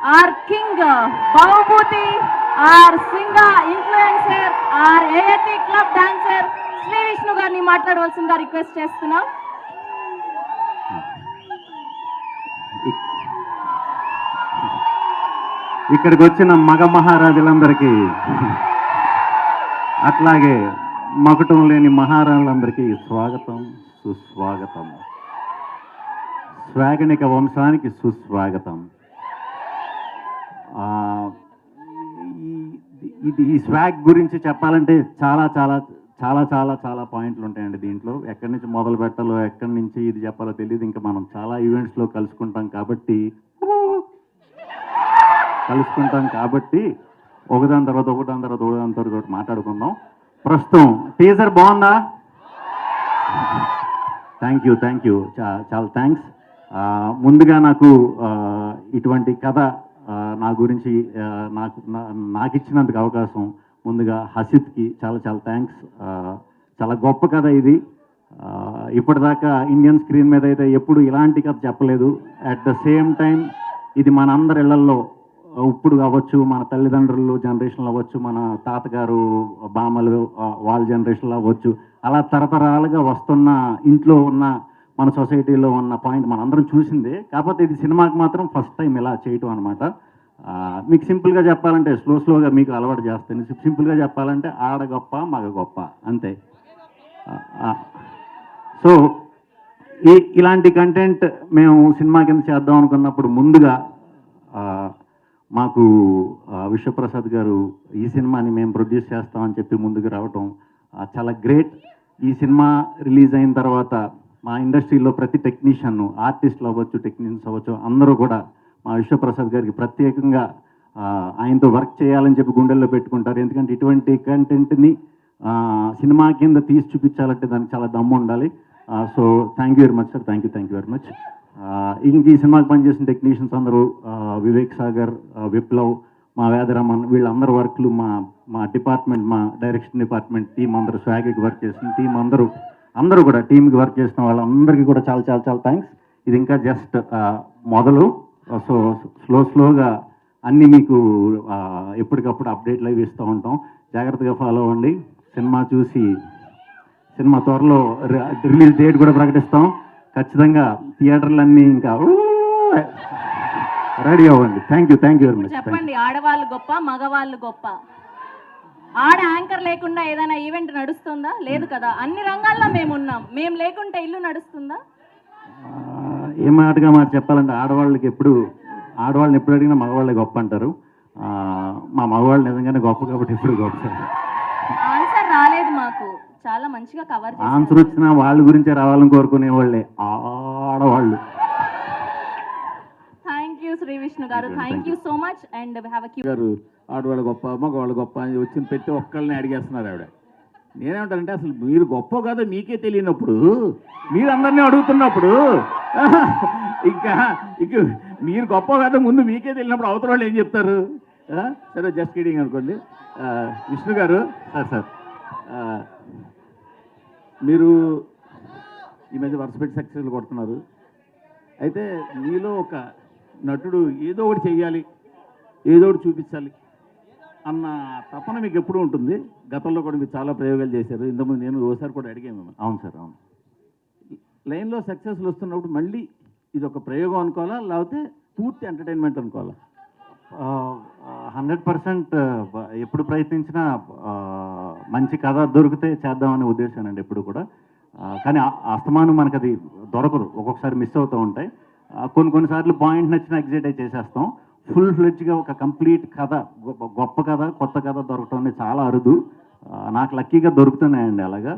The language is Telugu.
our king, Bahubhuti, our singer, influencer, our AAT club dancer, Shri Vishnu గారిని మాట్లాడవలసిందిగా రిక్వెస్ట్ చేస్తున్నాం. ఇక్కడికి వచ్చిన మగ మహారాజులందరికీ అట్లాగే మకుటం లేని మహారాజులందరికీ స్వాగతం, సుస్వాగతం. స్వాగనిక వంశానికి సుస్వాగతం. ఈ స్వాగ్ గురించి చెప్పాలంటే చాలా చాలా చాలా చాలా చాలా పాయింట్లు ఉంటాయండి దీంట్లో. ఎక్కడి నుంచి మొదలు పెట్టాలో, ఎక్కడి నుంచి ఇది చెప్పాలో తెలియదు. ఇంకా మనం చాలా ఈవెంట్స్లో కలుసుకుంటాం కాబట్టి ఒకదాని తర్వాత మాట్లాడుకుందాం. ప్రస్తుతం టీజర్ బాగుందా? థ్యాంక్ యూ, చాలా థ్యాంక్స్. ముందుగా నాకు ఇటువంటి కథ నా గురించి నాకు ఇచ్చినందుకు అవకాశం ముందుగా హసిత్కి చాలా చాలా థ్యాంక్స్. చాలా గొప్ప కథ ఇది. ఇప్పటిదాకా ఇండియన్ స్క్రీన్ మీద అయితే ఎప్పుడు ఇలాంటి కథ చెప్పలేదు. అట్ ద సేమ్ టైం ఇది మన అందరి ఇళ్లల్లో ఇప్పుడు అవ్వచ్చు, మన తల్లిదండ్రులు జనరేషన్లో అవ్వచ్చు, మన తాతగారు బామ్మలు వాళ్ళ జనరేషన్లో అవ్వచ్చు, అలా తరతరాలుగా వస్తున్న ఇంట్లో ఉన్న మన సొసైటీలో ఉన్న పాయింట్ మన అందరం చూసిందే. కాకపోతే ఇది సినిమాకి మాత్రం ఫస్ట్ టైం ఇలా చేయటం అనమాట. మీకు సింపుల్గా చెప్పాలంటే స్లోగా మీకు అలవాటు చేస్తాను. సింపుల్గా చెప్పాలంటే ఆడ గొప్ప మగ గొప్ప అంతే. సో ఇలాంటి కంటెంట్ మేము సినిమా కింద చేద్దాం అనుకున్నప్పుడు ముందుగా మాకు విశ్వప్రసాద్ గారు ఈ సినిమాని మేము ప్రొడ్యూస్ చేస్తామని చెప్పి ముందుకు రావటం చాలా గ్రేట్. ఈ సినిమా రిలీజ్ అయిన తర్వాత మా ఇండస్ట్రీలో ప్రతి టెక్నీషియన్, ఆర్టిస్టులు అవ్వచ్చు, టెక్నీషియన్స్ అవ్వచ్చు, అందరూ కూడా మా విశ్వప్రసాద్ గారికి ప్రత్యేకంగా ఆయనతో వర్క్ చేయాలని చెప్పి గుండెల్లో పెట్టుకుంటారు. ఎందుకంటే ఇటువంటి కంటెంట్ని సినిమా కింద తీసి చూపించాలంటే దానికి చాలా దమ్ము ఉండాలి. So thank you very much sir. Thank you very much. ఇంక ఈ సినిమాకి పనిచేసిన టెక్నీషియన్స్ అందరూ వివేక్ సాగర్, విప్లవ్, మా వేదరమన్, వీళ్ళందరూ వర్క్లు మా డిపార్ట్మెంట్, మా డైరెక్షన్ డిపార్ట్మెంట్ టీం అందరూ, స్వాగికి వర్క్ చేసిన టీం అందరూ కూడా టీంకి వర్క్ చేసిన వాళ్ళందరికీ కూడా చాలా చాలా చాలా థ్యాంక్స్. ఇది ఇంకా జస్ట్ మొదలు. సో స్లోగా అన్నీ మీకు ఎప్పటికప్పుడు అప్డేట్లు అవి ఇస్తూ ఉంటాం. జాగ్రత్తగా ఫాలో అవ్వండి. సినిమా త్వరలో రిలీజ్ డేట్ కూడా ప్రకటిస్తాం. ఖచ్చితంగా థియేటర్లన్నీ ఇంకా రెడీ అవ్వండి. Thank you very much. చెప్పండి, ఆడవాళ్ళు గొప్ప మగవాళ్ళు గొప్ప? ఆడ యాంకర్ లేకుండా ఏదైనా ఈవెంట్ నడుస్తుందా? లేదు కదా. అన్ని రంగాల్లో మేము ఉన్నాం. మేము లేకుంటే ఇల్లు నడుస్తుందా? ఏ మాట చెప్పాలంటే ఆడవాళ్ళని ఎప్పుడు అడిగినా మగవాళ్ళే గొప్ప అంటారు. మా మగవాళ్ళు నిజంగానే గొప్ప కాబట్టి ఎప్పుడు గొప్ప. ఆన్సర్ రాలేదు మాకు. చాలా మంచిగా కవర్ చేశారు. ఆన్సర్ వచ్చినా వాళ్ళ గురించే రావాలని కోరుకునే వాళ్ళే ఆడవాళ్ళు. Thank you Shri Vishnu garu. Thank you so much. And we have a garu ఆడవాళ్ళు గొప్ప మగవాళ్ళు గొప్ప అని వచ్చిన ప్రతి ఒక్కళ్ళని అడిగేస్తున్నారు ఆవిడ. నేనేమంటానంటే అసలు మీరు గొప్ప కాదో మీకే తెలియనప్పుడు, మీరు అందరినీ అడుగుతున్నప్పుడు ఇంకా మీరు గొప్ప కాదో ముందు మీకే తెలియనప్పుడు అవతల వాళ్ళు ఏం చెప్తారు? సరే, జస్ట్ కిడింగ్ అనుకోండి. విష్ణు గారు, సార్ మీరు ఈ మధ్య వరుసపెట్టి సక్సెస్లు కొడుతున్నారు. అయితే మీలో ఒక నటుడు ఏదో ఒకటి చెయ్యాలి, ఏదో ఒకటి చూపించాలి అన్న తపన మీకు ఎప్పుడు ఉంటుంది. గతంలో కూడా మీరు చాలా ప్రయోగాలు చేశారు. ఇంతకుముందు నేను ఓసారి కూడా అడిగాను. అవును సార్, అవును. లైన్లో సక్సెస్లు వస్తున్నప్పుడు మళ్ళీ ఇది ఒక ప్రయోగం అనుకోవాలా, లేకపోతే పూర్తి ఎంటర్టైన్మెంట్ అనుకోవాలా? 100% ఎప్పుడు ప్రయత్నించినా మంచి కథ దొరికితే చేద్దామనే ఉద్దేశానండి ఎప్పుడు కూడా. కానీ అస్తమానం మనకు అది దొరకదు. ఒక్కొక్కసారి మిస్ అవుతూ ఉంటాయి. కొన్నిసార్లు పాయింట్ నచ్చిన ఎగ్జైట్ అయి చేసేస్తాం. ఫుల్ ఫ్లెడ్జ్గా ఒక కంప్లీట్ కథ, గొప్ప కథ, కొత్త కథ దొరకటం అనేది చాలా అరుదు. నాకు లక్కీగా దొరుకుతున్నాయండి అలాగా.